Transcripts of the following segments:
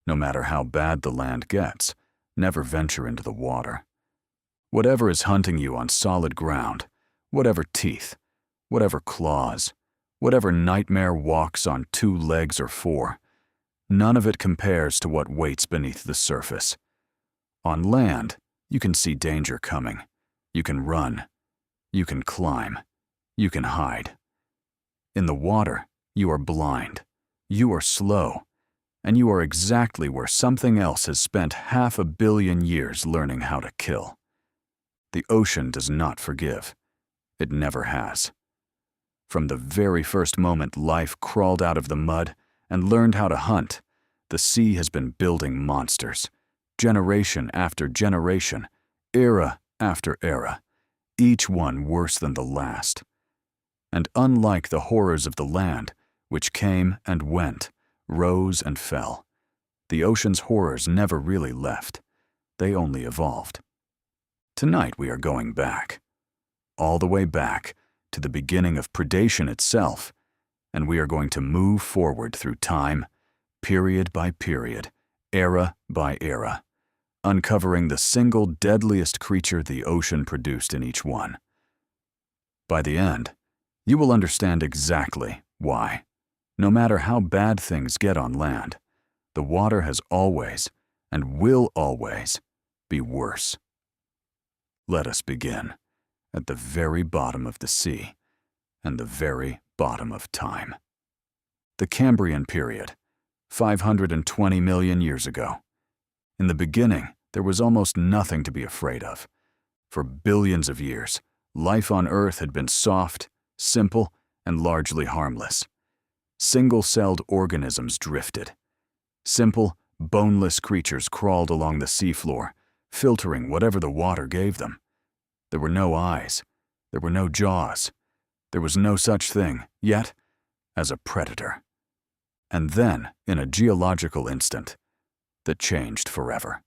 No matter how bad the land gets, never venture into the water. Whatever is hunting you on solid ground, whatever teeth, whatever claws, whatever nightmare walks on 2 legs or 4, none of it compares to what waits beneath the surface. On land, you can see danger coming. You can run. You can climb. You can hide. In the water, you are blind. You are slow. And you are exactly where something else has spent 500 million years learning how to kill. The ocean does not forgive. It never has. From the very first moment life crawled out of the mud and learned how to hunt, the sea has been building monsters, generation after generation, era after era, each one worse than the last. And unlike the horrors of the land, which came and went, rose and fell, the ocean's horrors never really left. They only evolved. Tonight we are going back, all the way back to the beginning of predation itself, and we are going to move forward through time, period by period, era by era, uncovering the single deadliest creature the ocean produced in each one. By the end, you will understand exactly why, no matter how bad things get on land, the water has always, and will always, be worse. Let us begin at the very bottom of the sea and the very bottom of time. The Cambrian period, 520 million years ago. In the beginning, there was almost nothing to be afraid of. For billions of years, life on Earth had been soft, simple, and largely harmless. Single-celled organisms drifted. Simple, boneless creatures crawled along the seafloor, filtering whatever the water gave them. There were no eyes. There were no jaws. There was no such thing, yet, as a predator. And then, in a geological instant, that changed forever.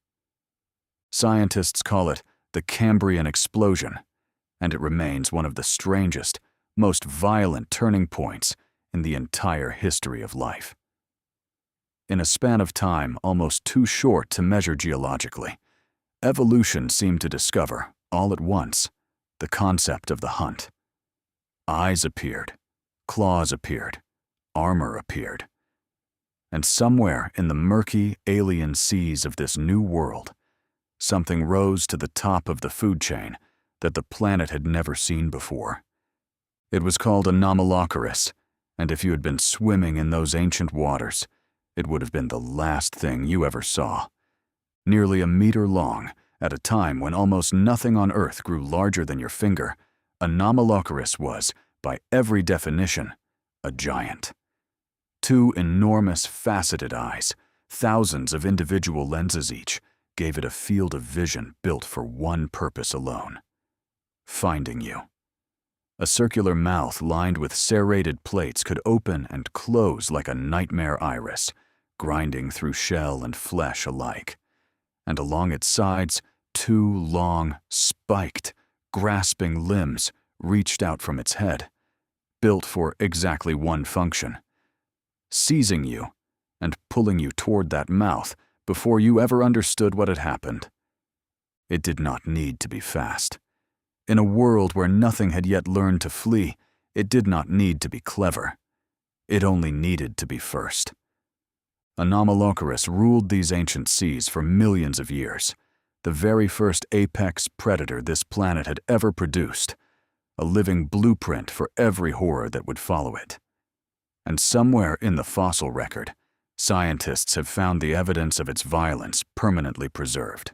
Scientists call it the Cambrian explosion, and it remains one of the strangest, most violent turning points in the entire history of life. In a span of time almost too short to measure geologically, evolution seemed to discover, all at once, the concept of the hunt. Eyes appeared, claws appeared, armor appeared. And somewhere in the murky, alien seas of this new world, something rose to the top of the food chain that the planet had never seen before. It was called Anomalocaris, and if you had been swimming in those ancient waters, it would have been the last thing you ever saw. Nearly a meter long, at a time when almost nothing on Earth grew larger than your finger, Anomalocaris was, by every definition, a giant. 2 enormous faceted eyes, thousands of individual lenses each, gave it a field of vision built for one purpose alone: finding you. A circular mouth lined with serrated plates could open and close like a nightmare iris, grinding through shell and flesh alike. And along its sides, 2 long, spiked, grasping limbs reached out from its head, built for exactly one function: seizing you and pulling you toward that mouth before you ever understood what had happened. It did not need to be fast. In a world where nothing had yet learned to flee, it did not need to be clever. It only needed to be first. Anomalocaris ruled these ancient seas for millions of years, the very first apex predator this planet had ever produced, a living blueprint for every horror that would follow it. And somewhere in the fossil record, scientists have found the evidence of its violence permanently preserved.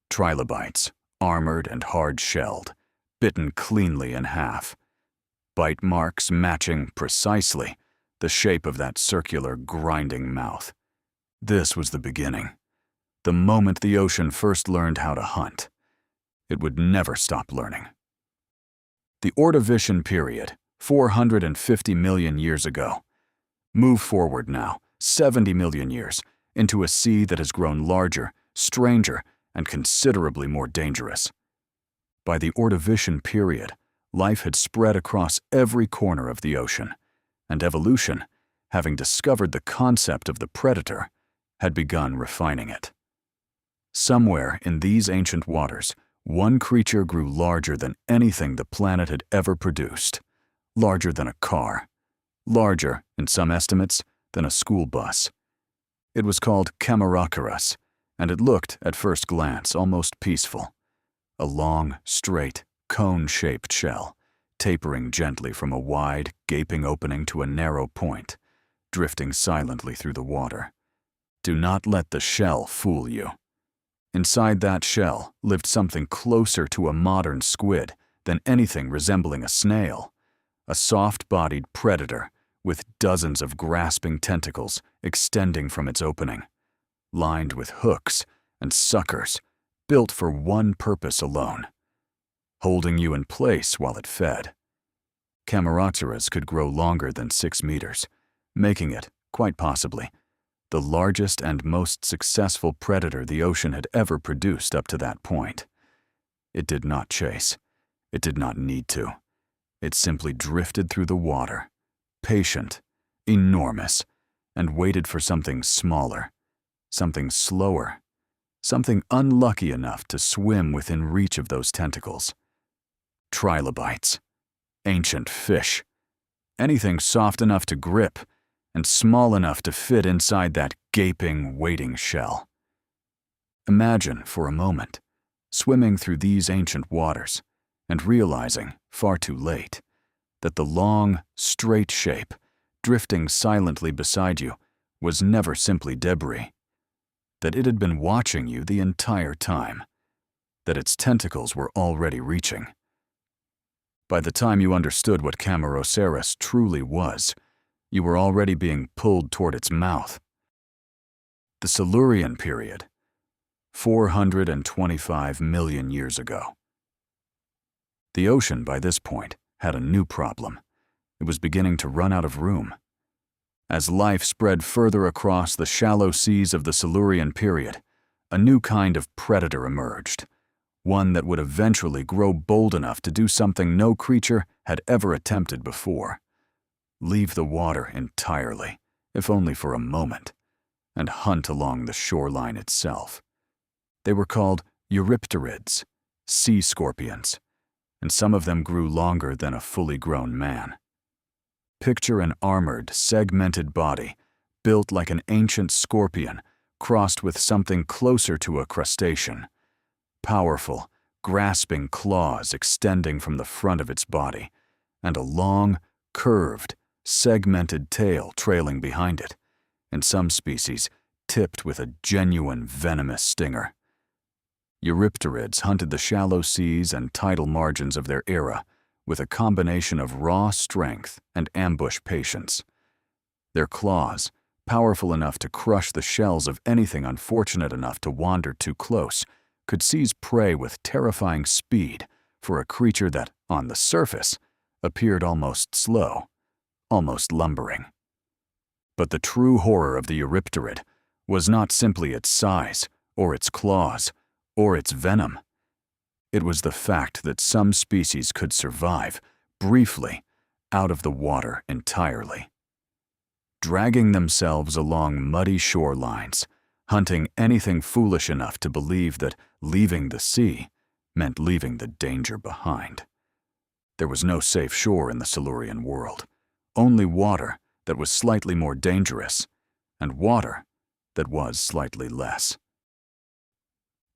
Trilobites, armored and hard-shelled, bitten cleanly in half. Bite marks matching precisely the shape of that circular, grinding mouth. This was the beginning. The moment the ocean first learned how to hunt. It would never stop learning. The Ordovician period, 450 million years ago. Move forward now, 70 million years, into a sea that has grown larger, stranger, and considerably more dangerous. By the Ordovician period, life had spread across every corner of the ocean, and evolution, having discovered the concept of the predator, had begun refining it. Somewhere in these ancient waters, one creature grew larger than anything the planet had ever produced, larger than a car, larger, in some estimates, than a school bus. It was called Anomalocaris, and it looked, at first glance, almost peaceful. A long, straight, cone-shaped shell, tapering gently from a wide, gaping opening to a narrow point, drifting silently through the water. Do not let the shell fool you. Inside that shell lived something closer to a modern squid than anything resembling a snail, a soft-bodied predator with dozens of grasping tentacles extending from its opening, lined with hooks and suckers built for one purpose alone: holding you in place while it fed. Anomalocaris could grow longer than 6 meters, making it, quite possibly, the largest and most successful predator the ocean had ever produced up to that point. It did not chase. It did not need to. It simply drifted through the water, patient, enormous, and waited for something smaller, something slower, something unlucky enough to swim within reach of those tentacles. Trilobites, ancient fish, anything soft enough to grip and small enough to fit inside that gaping, waiting shell. Imagine, for a moment, swimming through these ancient waters and realizing, far too late, that the long, straight shape, drifting silently beside you, was never simply debris, that it had been watching you the entire time, that its tentacles were already reaching. By the time you understood what Anomalocaris truly was, you were already being pulled toward its mouth. The Silurian period, 425 million years ago. The ocean, by this point, had a new problem. It was beginning to run out of room. As life spread further across the shallow seas of the Silurian period, a new kind of predator emerged, one that would eventually grow bold enough to do something no creature had ever attempted before: leave the water entirely, if only for a moment, and hunt along the shoreline itself. They were called Eurypterids, sea scorpions, and some of them grew longer than a fully grown man. Picture an armored, segmented body, built like an ancient scorpion, crossed with something closer to a crustacean. Powerful, grasping claws extending from the front of its body, and a long, curved, segmented tail trailing behind it, and some species tipped with a genuine venomous stinger. Eurypterids hunted the shallow seas and tidal margins of their era with a combination of raw strength and ambush patience. Their claws, powerful enough to crush the shells of anything unfortunate enough to wander too close, could seize prey with terrifying speed for a creature that, on the surface, appeared almost slow, almost lumbering. But the true horror of the Eurypterid was not simply its size, or its claws, or its venom. It was the fact that some species could survive, briefly, out of the water entirely. Dragging themselves along muddy shorelines, hunting anything foolish enough to believe that leaving the sea meant leaving the danger behind. There was no safe shore in the Silurian world, only water that was slightly more dangerous, and water that was slightly less.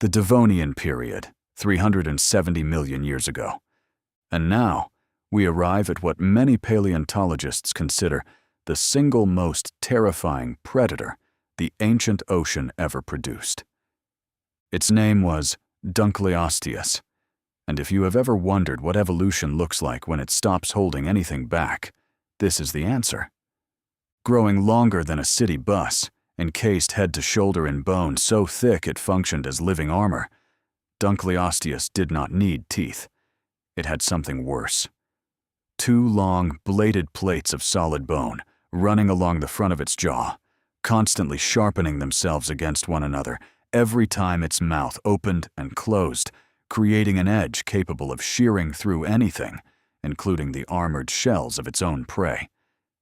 The Devonian period, 370 million years ago. And now, we arrive at what many paleontologists consider the single most terrifying predator the ancient ocean ever produced. Its name was Deadliest, and if you have ever wondered what evolution looks like when it stops holding anything back, this is the answer. Growing longer than a city bus, encased head to shoulder in bone so thick it functioned as living armor, Deadliest did not need teeth. It had something worse. 2 long, bladed plates of solid bone running along the front of its jaw, constantly sharpening themselves against one another every time its mouth opened and closed, creating an edge capable of shearing through anything, including the armored shells of its own prey,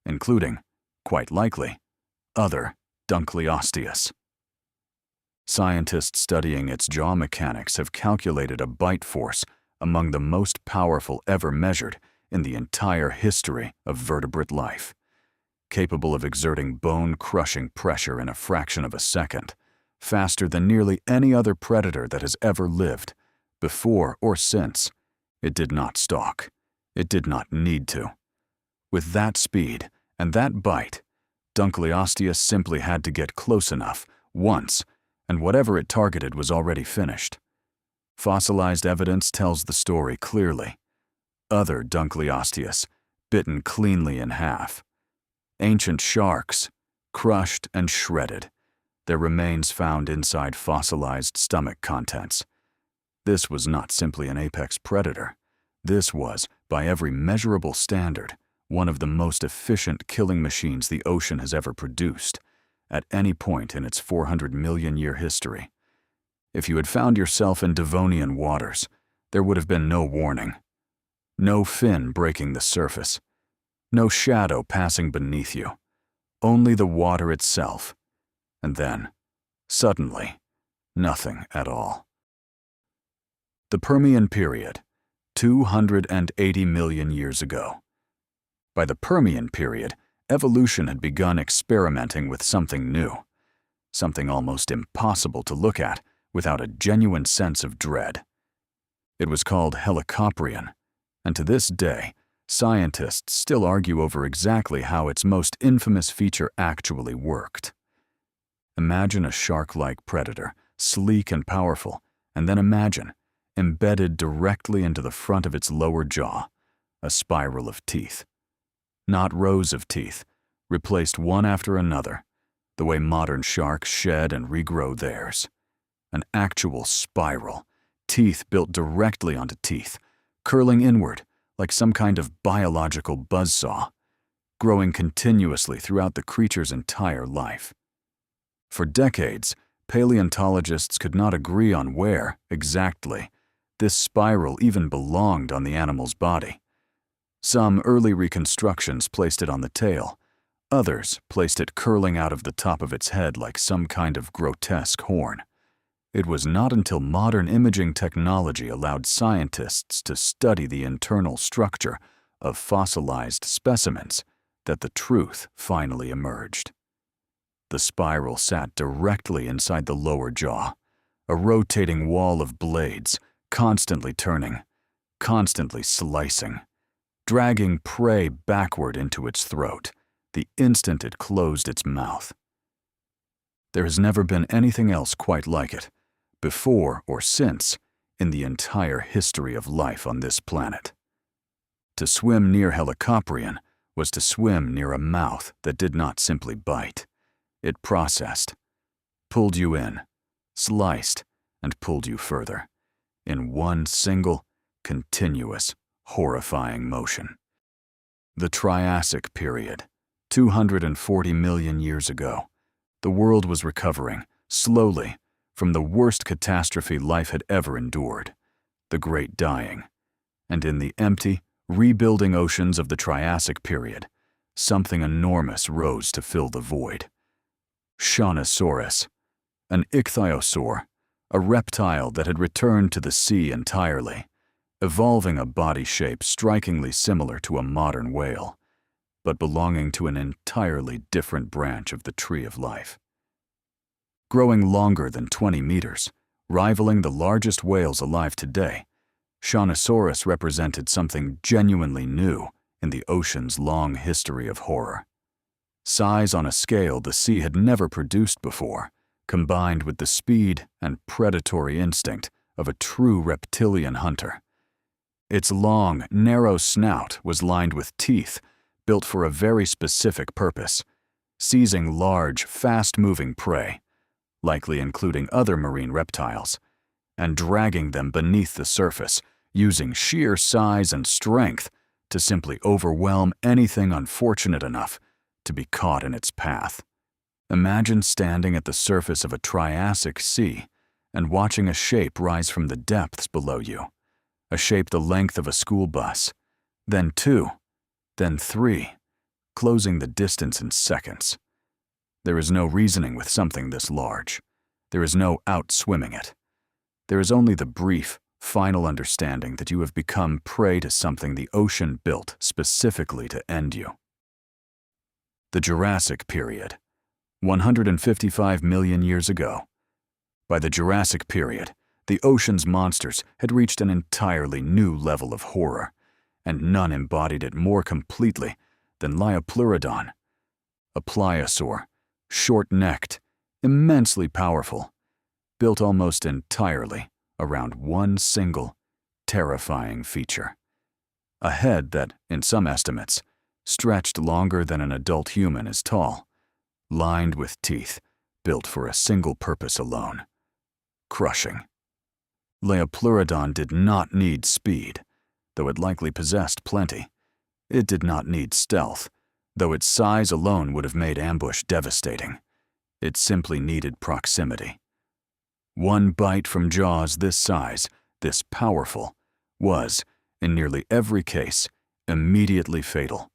including, quite likely, other Deadliest. Scientists studying its jaw mechanics have calculated a bite force among the most powerful ever measured in the entire history of vertebrate life, capable of exerting bone-crushing pressure in a fraction of a second, faster than nearly any other predator that has ever lived, before or since. It did not stalk. It did not need to. With that speed and that bite, Dunkleosteus simply had to get close enough, once, and whatever it targeted was already finished. Fossilized evidence tells the story clearly. Other Dunkleosteus, bitten cleanly in half. Ancient sharks, crushed and shredded, their remains found inside fossilized stomach contents. This was not simply an apex predator. This was, by every measurable standard, one of the most efficient killing machines the ocean has ever produced, at any point in its 400-million-year history. If you had found yourself in Devonian waters, there would have been no warning. No fin breaking the surface. No shadow passing beneath you. Only the water itself. And then, suddenly, nothing at all. The Permian period, 280 million years ago. By the Permian period, evolution had begun experimenting with something new, something almost impossible to look at without a genuine sense of dread. It was called Helicoprion, and to this day, scientists still argue over exactly how its most infamous feature actually worked. Imagine a shark-like predator, sleek and powerful, and then imagine, embedded directly into the front of its lower jaw, a spiral of teeth. Not rows of teeth, replaced one after another, the way modern sharks shed and regrow theirs. An actual spiral, teeth built directly onto teeth, curling inward like some kind of biological buzzsaw, growing continuously throughout the creature's entire life. For decades, paleontologists could not agree on where, exactly, this spiral even belonged on the animal's body. Some early reconstructions placed it on the tail. Others placed it curling out of the top of its head like some kind of grotesque horn. It was not until modern imaging technology allowed scientists to study the internal structure of fossilized specimens that the truth finally emerged. The spiral sat directly inside the lower jaw, a rotating wall of blades, constantly turning, constantly slicing, dragging prey backward into its throat the instant it closed its mouth. There has never been anything else quite like it, before or since, in the entire history of life on this planet. To swim near Helicoprion was to swim near a mouth that did not simply bite. It processed, pulled you in, sliced, and pulled you further, in one single, continuous, horrifying motion. The Triassic period, 240 million years ago. The world was recovering, slowly, from the worst catastrophe life had ever endured, the Great Dying. And in the empty, rebuilding oceans of the Triassic period, something enormous rose to fill the void. Shawnosaurus, an ichthyosaur, a reptile that had returned to the sea entirely, evolving a body shape strikingly similar to a modern whale, but belonging to an entirely different branch of the tree of life. Growing longer than 20 meters, rivaling the largest whales alive today, Shawnosaurus represented something genuinely new in the ocean's long history of horror. Size on a scale the sea had never produced before, combined with the speed and predatory instinct of a true reptilian hunter. Its long, narrow snout was lined with teeth built for a very specific purpose, seizing large, fast-moving prey, likely including other marine reptiles, and dragging them beneath the surface, using sheer size and strength to simply overwhelm anything unfortunate enough to be caught in its path. Imagine standing at the surface of a Triassic sea and watching a shape rise from the depths below you, a shape the length of a school bus, then 2, then 3, closing the distance in seconds. There is no reasoning with something this large. There is no outswimming it. There is only the brief, final understanding that you have become prey to something the ocean built specifically to end you. The Jurassic period, 155 million years ago. By the Jurassic period, the ocean's monsters had reached an entirely new level of horror, and none embodied it more completely than Liopleurodon, a pliosaur, short-necked, immensely powerful, built almost entirely around one single, terrifying feature. A head that, in some estimates, stretched longer than an adult human is tall, lined with teeth built for a single purpose alone: crushing. Liopleurodon did not need speed, though it likely possessed plenty. It did not need stealth, though its size alone would have made ambush devastating. It simply needed proximity. One bite from jaws this size, this powerful, was, in nearly every case, immediately fatal,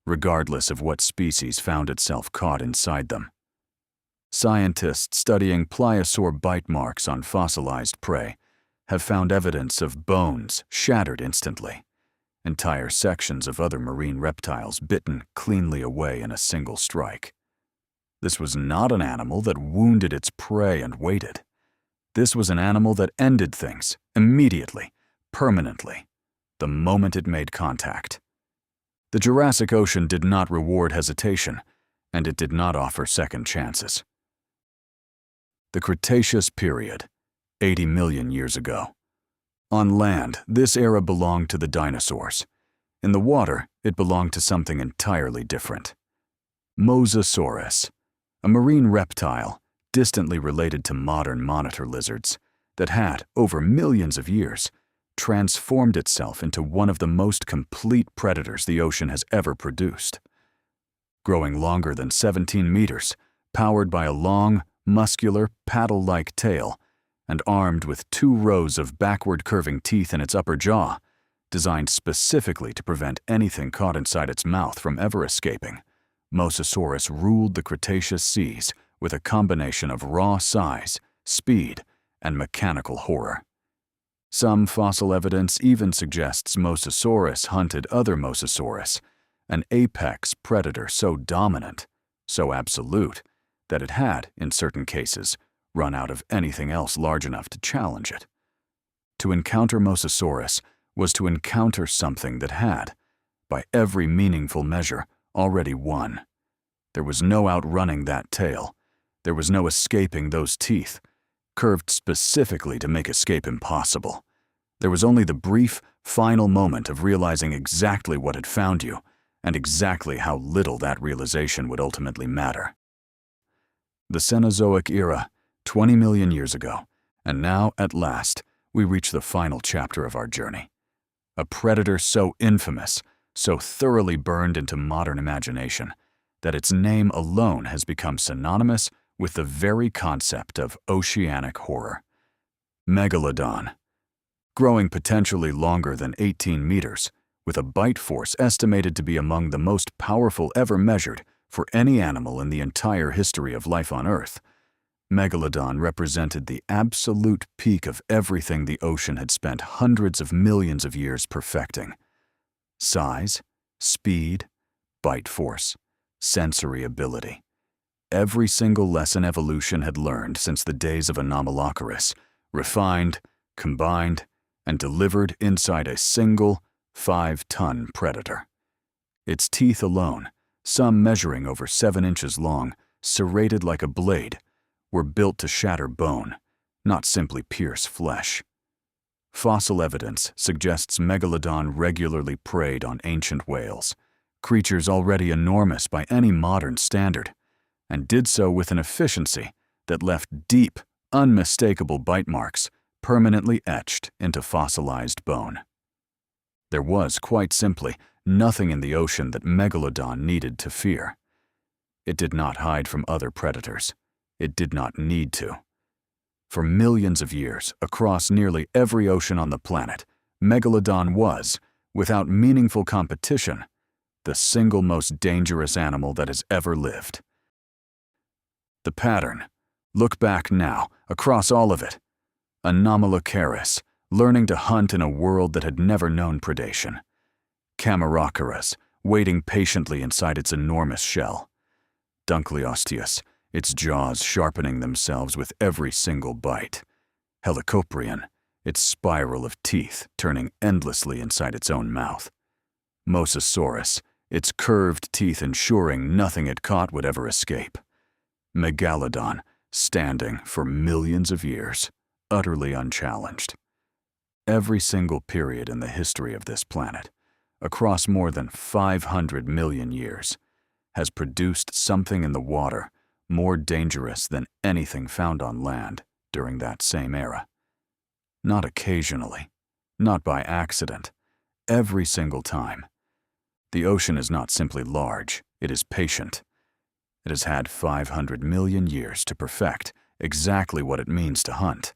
regardless of what species found itself caught inside them. Scientists studying pliosaur bite marks on fossilized prey have found evidence of bones shattered instantly, entire sections of other marine reptiles bitten cleanly away in a single strike. This was not an animal that wounded its prey and waited. This was an animal that ended things immediately, permanently, the moment it made contact. The Jurassic Ocean did not reward hesitation, and it did not offer second chances. The Cretaceous period, 80 million years ago. On land, this era belonged to the dinosaurs. In the water, it belonged to something entirely different. Mosasaurus, a marine reptile distantly related to modern monitor lizards that had, over millions of years, transformed itself into one of the most complete predators the ocean has ever produced. Growing longer than 17 meters, powered by a long, muscular, paddle-like tail, and armed with 2 rows of backward-curving teeth in its upper jaw, designed specifically to prevent anything caught inside its mouth from ever escaping, Mosasaurus ruled the Cretaceous seas with a combination of raw size, speed, and mechanical horror. Some fossil evidence even suggests Mosasaurus hunted other Mosasaurus, an apex predator so dominant, so absolute, that it had, in certain cases, run out of anything else large enough to challenge it. To encounter Mosasaurus was to encounter something that had, by every meaningful measure, already won. There was no outrunning that tail. There was no escaping those teeth, curved specifically to make escape impossible. There was only the brief, final moment of realizing exactly what had found you, and exactly how little that realization would ultimately matter. The Cenozoic era, 20 million years ago, and now, at last, we reach the final chapter of our journey. A predator so infamous, so thoroughly burned into modern imagination, that its name alone has become synonymous with the very concept of oceanic horror. Megalodon. Growing potentially longer than 18 meters, with a bite force estimated to be among the most powerful ever measured for any animal in the entire history of life on Earth, Megalodon represented the absolute peak of everything the ocean had spent hundreds of millions of years perfecting. Size, speed, bite force, sensory ability. Every single lesson evolution had learned since the days of Anomalocaris, refined, combined, and delivered inside a single 5-ton predator. Its teeth alone, some measuring over 7 inches long, serrated like a blade, were built to shatter bone, not simply pierce flesh. Fossil evidence suggests Megalodon regularly preyed on ancient whales, creatures already enormous by any modern standard, and did so with an efficiency that left deep, unmistakable bite marks permanently etched into fossilized bone. There was, quite simply, nothing in the ocean that Megalodon needed to fear. It did not hide from other predators. It did not need to. For millions of years, across nearly every ocean on the planet, Megalodon was, without meaningful competition, the single most dangerous animal that has ever lived. The pattern, Look back now, across all of it. Anomalocaris, learning to hunt in a world that had never known predation. Anomalocaris, waiting patiently inside its enormous shell. Deadliest, its jaws sharpening themselves with every single bite. Helicoprion, its spiral of teeth turning endlessly inside its own mouth. Mosasaurus, its curved teeth ensuring nothing it caught would ever escape. Megalodon, standing for millions of years, utterly unchallenged. Every single period in the history of this planet, across more than 500 million years, has produced something in the water more dangerous than anything found on land during that same era. Not occasionally, not by accident, every single time. The ocean is not simply large, it is patient. It has had 500 million years to perfect exactly what it means to hunt,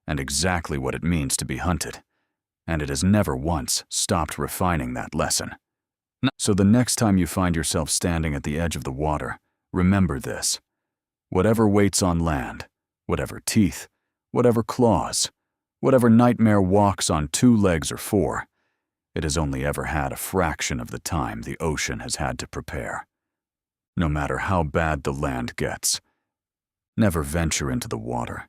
and exactly what it means to be hunted, and it has never once stopped refining that lesson. So the next time you find yourself standing at the edge of the water, remember this. Whatever waits on land, whatever teeth, whatever claws, whatever nightmare walks on 2 legs or 4, it has only ever had a fraction of the time the ocean has had to prepare. No matter how bad the land gets, never venture into the water.